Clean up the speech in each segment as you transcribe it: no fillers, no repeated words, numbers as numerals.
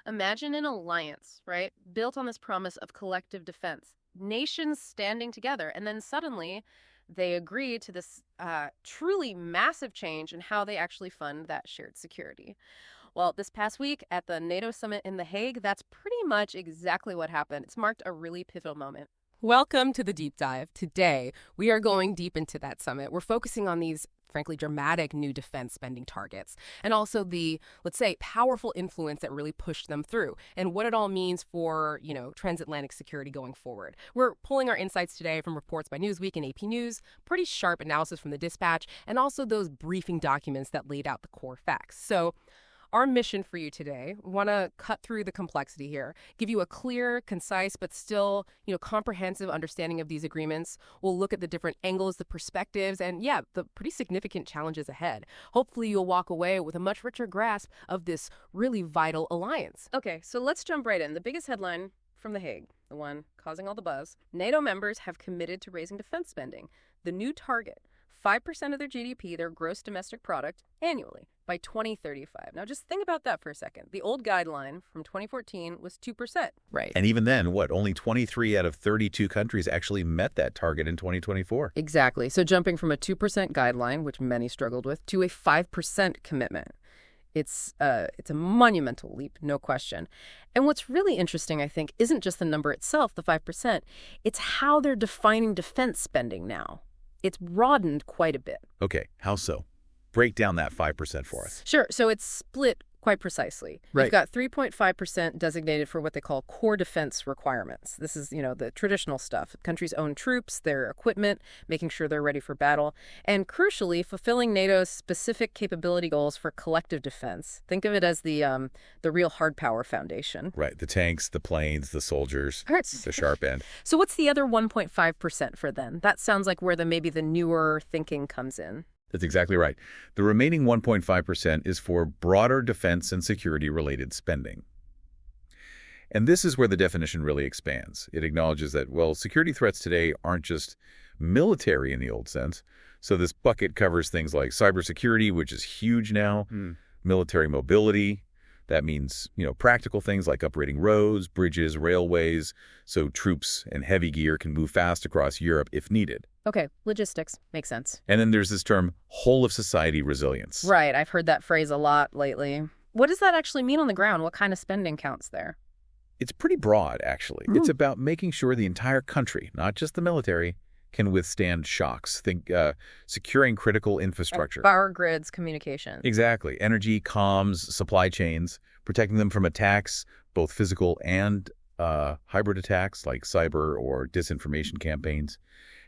Imagine an alliance, right? Built on this promise of collective defense, nations standing together, and then suddenly they agree to this truly massive change in how they actually fund that shared security. Well, this past week at the NATO summit in The Hague, that's pretty much exactly what happened. It's marked a really pivotal moment. Welcome to the deep dive. Today, we are going deep into that summit. We're focusing on these, frankly, dramatic new defense spending targets and also the, let's say, powerful influence that really pushed them through and what it all means for, transatlantic security going forward. We're pulling our insights today from reports by Newsweek and AP News, pretty sharp analysis from the Dispatch, and also those briefing documents that laid out the core facts. So, our mission for you today, we want to cut through the complexity here, give you a clear, concise, but still, comprehensive understanding of these agreements. We'll look at the different angles, the perspectives, and the pretty significant challenges ahead. Hopefully you'll walk away with a much richer grasp of this really vital alliance. Okay, so let's jump right in. The biggest headline from The Hague, the one causing all the buzz. NATO members have committed to raising defense spending. The new target, 5% of their GDP, their gross domestic product, annually by 2035. Now, just think about that for a second. The old guideline from 2014 was 2%. Right. And even then, only 23 out of 32 countries actually met that target in 2024. Exactly. So jumping from a 2% guideline, which many struggled with, to a 5% commitment. It's a monumental leap, no question. And what's really interesting, I think, isn't just the number itself, the 5%. It's how they're defining defense spending now. It's broadened quite a bit. Okay, how so? Break down that 5% for us. Sure. So it's split quite precisely. Right. You've got 3.5% designated for what they call core defense requirements. This is, the traditional stuff. Countries' own troops, their equipment, making sure they're ready for battle, and crucially, fulfilling NATO's specific capability goals for collective defense. Think of it as the real hard power foundation. Right. The tanks, the planes, the soldiers, Hurts. the sharp end. So what's the other 1.5% for then? That sounds like where maybe the newer thinking comes in. That's exactly right. The remaining 1.5% is for broader defense and security-related spending. And this is where the definition really expands. It acknowledges that, security threats today aren't just military in the old sense. So this bucket covers things like cybersecurity, which is huge now, military mobility. That means, practical things like upgrading roads, bridges, railways, so troops and heavy gear can move fast across Europe if needed. Okay, logistics. Makes sense. And then there's this term, whole-of-society resilience. Right, I've heard that phrase a lot lately. What does that actually mean on the ground? What kind of spending counts there? It's pretty broad, actually. It's about making sure the entire country, not just the military, can withstand shocks. Think securing critical infrastructure. Power grids, communications. Exactly. Energy, comms, supply chains, protecting them from attacks, both physical and hybrid attacks like cyber or disinformation campaigns.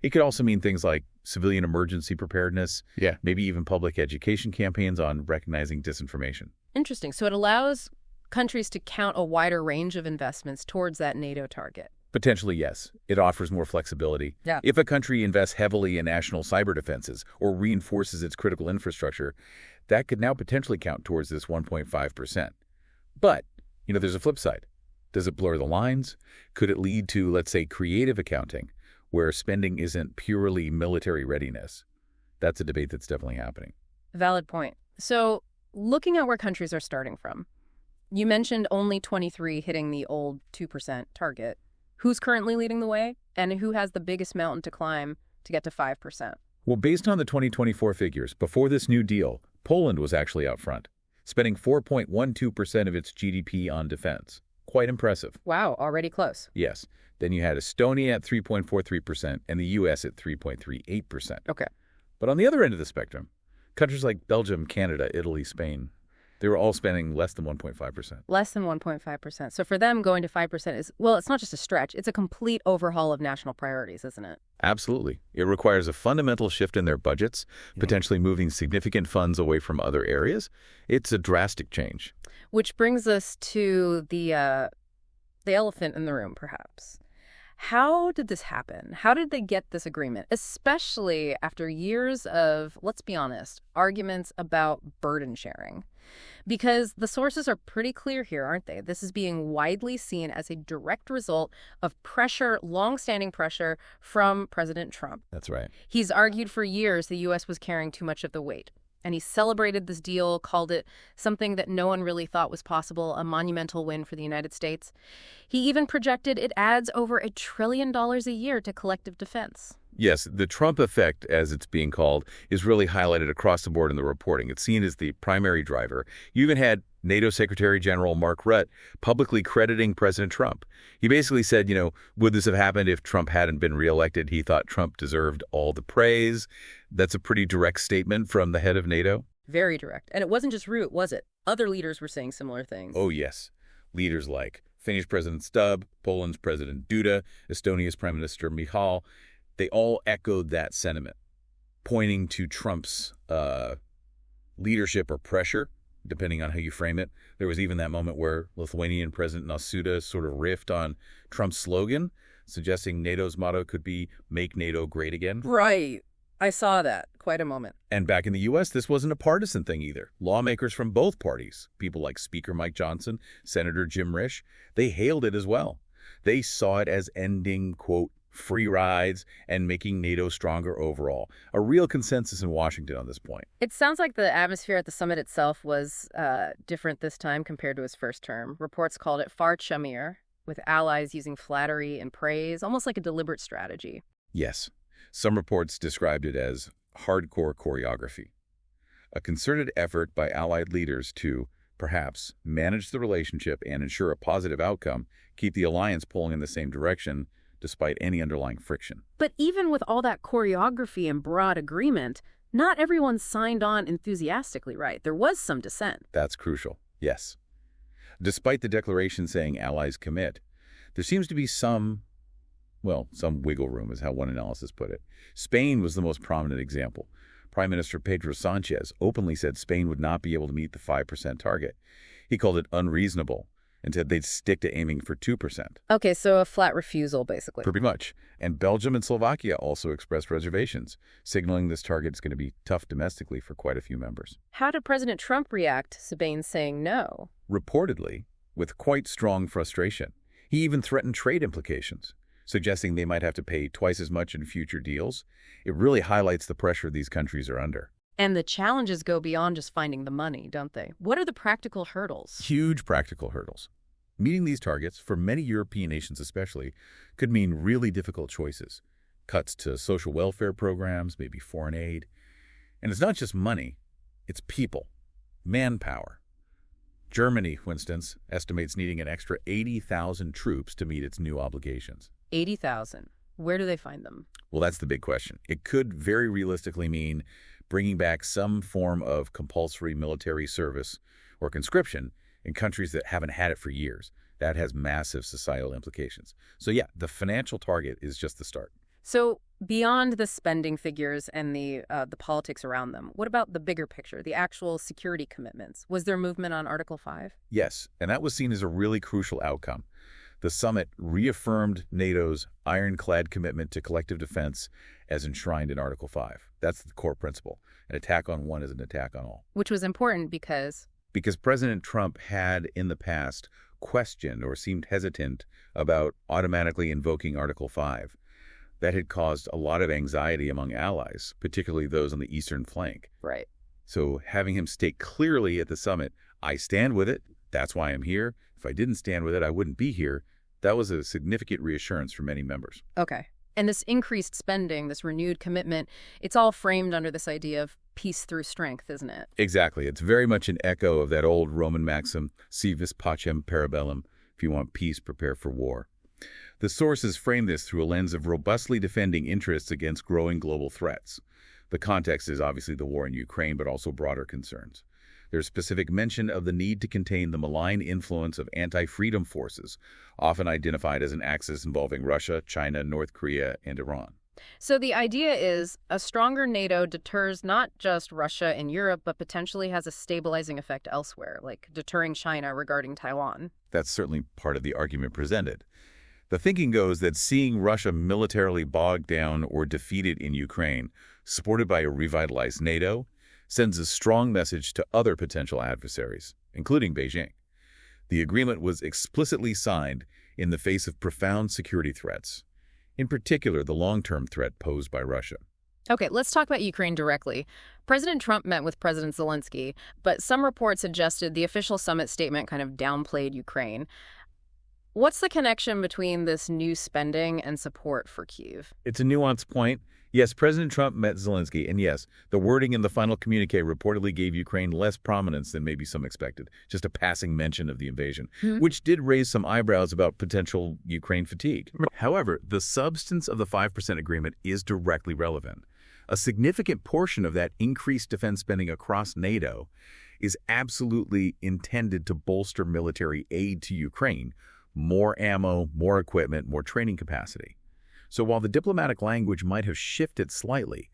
It could also mean things like civilian emergency preparedness, maybe even public education campaigns on recognizing disinformation. Interesting. So it allows countries to count a wider range of investments towards that NATO target. Potentially, yes. It offers more flexibility. Yeah. If a country invests heavily in national cyber defenses or reinforces its critical infrastructure, that could now potentially count towards this 1.5%. But, there's a flip side. Does it blur the lines? Could it lead to, let's say, creative accounting, where spending isn't purely military readiness? That's a debate that's definitely happening. Valid point. So, looking at where countries are starting from, you mentioned only 23 hitting the old 2% target. Who's currently leading the way, and who has the biggest mountain to climb to get to 5%? Well, based on the 2024 figures, before this new deal, Poland was actually out front, spending 4.12% of its GDP on defense. Quite impressive. Wow, already close. Yes. Then you had Estonia at 3.43% and the U.S. at 3.38%. Okay. But on the other end of the spectrum, countries like Belgium, Canada, Italy, Spain, they were all spending less than 1.5%. Less than 1.5%. So for them, going to 5% is, it's not just a stretch. It's a complete overhaul of national priorities, isn't it? Absolutely. It requires a fundamental shift in their budgets, potentially moving significant funds away from other areas. It's a drastic change. Which brings us to the elephant in the room, perhaps. How did this happen? How did they get this agreement, especially after years of, let's be honest, arguments about burden sharing? Because the sources are pretty clear here, aren't they? This is being widely seen as a direct result of pressure, long-standing pressure from President Trump. That's right. He's argued for years the U.S. was carrying too much of the weight. And he celebrated this deal, called it something that no one really thought was possible, a monumental win for the United States. He even projected it adds over $1 trillion a year to collective defense. Yes, the Trump effect, as it's being called, is really highlighted across the board in the reporting. It's seen as the primary driver. You even had NATO Secretary General Mark Rutte publicly crediting President Trump. He basically said, would this have happened if Trump hadn't been reelected? He thought Trump deserved all the praise. That's a pretty direct statement from the head of NATO. Very direct. And it wasn't just Rutte, was it? Other leaders were saying similar things. Oh, yes. Leaders like Finnish President Stubb, Poland's President Duda, Estonia's Prime Minister Michal, they all echoed that sentiment, pointing to Trump's leadership or pressure, depending on how you frame it. There was even that moment where Lithuanian President Nausėda sort of riffed on Trump's slogan, suggesting NATO's motto could be "Make NATO Great Again." Right. I saw that. Quite a moment. And back in the U.S., this wasn't a partisan thing either. Lawmakers from both parties, people like Speaker Mike Johnson, Senator Jim Risch, they hailed it as well. They saw it as ending, quote, free rides and making NATO stronger overall. A real consensus in Washington on this point. It sounds like the atmosphere at the summit itself was different this time compared to his first term. Reports called it far chummier, with allies using flattery and praise, almost like a deliberate strategy. Yes. Some reports described it as hardcore choreography, a concerted effort by allied leaders to, perhaps, manage the relationship and ensure a positive outcome, keep the alliance pulling in the same direction, despite any underlying friction. But even with all that choreography and broad agreement, not everyone signed on enthusiastically, right? There was some dissent. That's crucial, yes. Despite the declaration saying allies commit, there seems to be some wiggle room is how one analysis put it. Spain was the most prominent example. Prime Minister Pedro Sánchez openly said Spain would not be able to meet the 5% target. He called it unreasonable and said they'd stick to aiming for 2%. Okay, so a flat refusal, basically. Pretty much. And Belgium and Slovakia also expressed reservations, signaling this target is going to be tough domestically for quite a few members. How did President Trump react to Spain saying no? Reportedly, with quite strong frustration. He even threatened trade implications, suggesting they might have to pay twice as much in future deals. It really highlights the pressure these countries are under. And the challenges go beyond just finding the money, don't they? What are the practical hurdles? Huge practical hurdles. Meeting these targets, for many European nations especially, could mean really difficult choices. Cuts to social welfare programs, maybe foreign aid. And it's not just money, it's people, manpower. Germany, for instance, estimates needing an extra 80,000 troops to meet its new obligations. 80,000. Where do they find them? Well, that's the big question. It could very realistically mean bringing back some form of compulsory military service or conscription in countries that haven't had it for years. That has massive societal implications. So yeah, the financial target is just the start. So beyond the spending figures and the politics around them, what about the bigger picture, the actual security commitments? Was there movement on Article 5? Yes, and that was seen as a really crucial outcome. The summit reaffirmed NATO's ironclad commitment to collective defense as enshrined in Article 5. That's the core principle. An attack on one is an attack on all. Which was important because President Trump had in the past questioned or seemed hesitant about automatically invoking Article 5. That had caused a lot of anxiety among allies, particularly those on the eastern flank. Right. So having him state clearly at the summit, I stand with it, that's why I'm here. If I didn't stand with it, I wouldn't be here. That was a significant reassurance for many members. Okay. And this increased spending, this renewed commitment, it's all framed under this idea of peace through strength, isn't it? Exactly. It's very much an echo of that old Roman maxim, si vis pacem parabellum. If you want peace, prepare for war. The sources frame this through a lens of robustly defending interests against growing global threats. The context is obviously the war in Ukraine, but also broader concerns. There's specific mention of the need to contain the malign influence of anti-freedom forces, often identified as an axis involving Russia, China, North Korea, and Iran. So the idea is a stronger NATO deters not just Russia and Europe, but potentially has a stabilizing effect elsewhere, like deterring China regarding Taiwan. That's certainly part of the argument presented. The thinking goes that seeing Russia militarily bogged down or defeated in Ukraine, supported by a revitalized NATO, sends a strong message to other potential adversaries, including Beijing. The agreement was explicitly signed in the face of profound security threats, in particular the long-term threat posed by Russia. Okay, let's talk about Ukraine directly. President Trump met with President Zelensky, but some reports suggested the official summit statement kind of downplayed Ukraine. What's the connection between this new spending and support for Kyiv? It's a nuanced point. Yes, President Trump met Zelensky, and yes, the wording in the final communique reportedly gave Ukraine less prominence than maybe some expected, just a passing mention of the invasion, which did raise some eyebrows about potential Ukraine fatigue. However, the substance of the 5% agreement is directly relevant. A significant portion of that increased defense spending across NATO is absolutely intended to bolster military aid to Ukraine, more ammo, more equipment, more training capacity. So while the diplomatic language might have shifted slightly,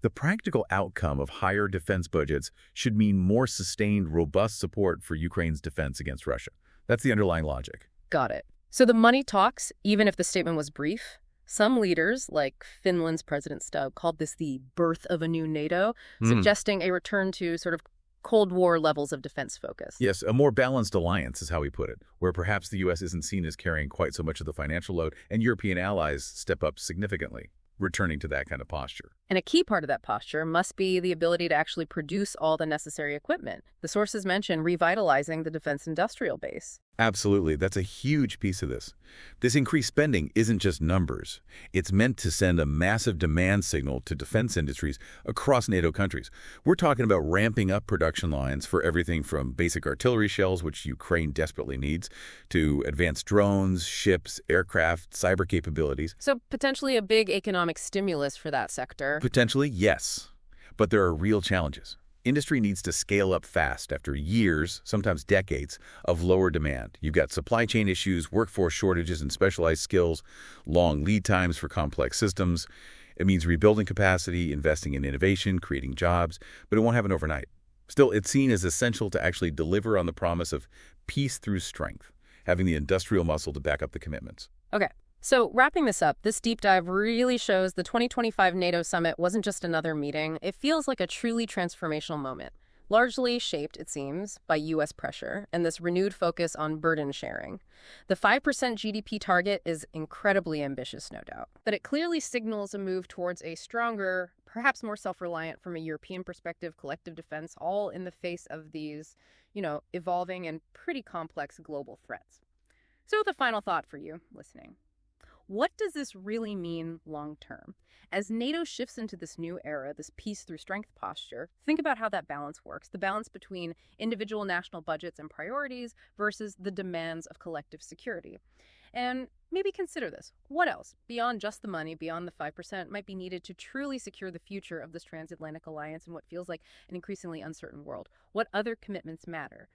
the practical outcome of higher defense budgets should mean more sustained, robust support for Ukraine's defense against Russia. That's the underlying logic. Got it. So the money talks, even if the statement was brief. Some leaders, like Finland's President Stubb, called this the birth of a new NATO, suggesting a return to sort of Cold War levels of defense focus. Yes, a more balanced alliance is how he put it, where perhaps the U.S. isn't seen as carrying quite so much of the financial load, and European allies step up significantly, returning to that kind of posture. And a key part of that posture must be the ability to actually produce all the necessary equipment. The sources mention revitalizing the defense industrial base. Absolutely. That's a huge piece of this. This increased spending isn't just numbers. It's meant to send a massive demand signal to defense industries across NATO countries. We're talking about ramping up production lines for everything from basic artillery shells, which Ukraine desperately needs, to advanced drones, ships, aircraft, cyber capabilities. So potentially a big economic stimulus for that sector. Potentially, yes. But there are real challenges. Industry needs to scale up fast after years, sometimes decades, of lower demand. You've got supply chain issues, workforce shortages in specialized skills, long lead times for complex systems. It means rebuilding capacity, investing in innovation, creating jobs, but it won't happen overnight. Still, it's seen as essential to actually deliver on the promise of peace through strength, having the industrial muscle to back up the commitments. Okay. So wrapping this up, this deep dive really shows the 2025 NATO summit wasn't just another meeting. It feels like a truly transformational moment, largely shaped, it seems, by U.S. pressure and this renewed focus on burden sharing. The 5% GDP target is incredibly ambitious, no doubt, but it clearly signals a move towards a stronger, perhaps more self-reliant from a European perspective, collective defense, all in the face of these, evolving and pretty complex global threats. So the final thought for you listening. What does this really mean long term? As NATO shifts into this new era, this peace through strength posture, think about how that balance works, the balance between individual national budgets and priorities versus the demands of collective security. And maybe consider this. What else, beyond just the money, beyond the 5%, might be needed to truly secure the future of this transatlantic alliance in what feels like an increasingly uncertain world? What other commitments matter?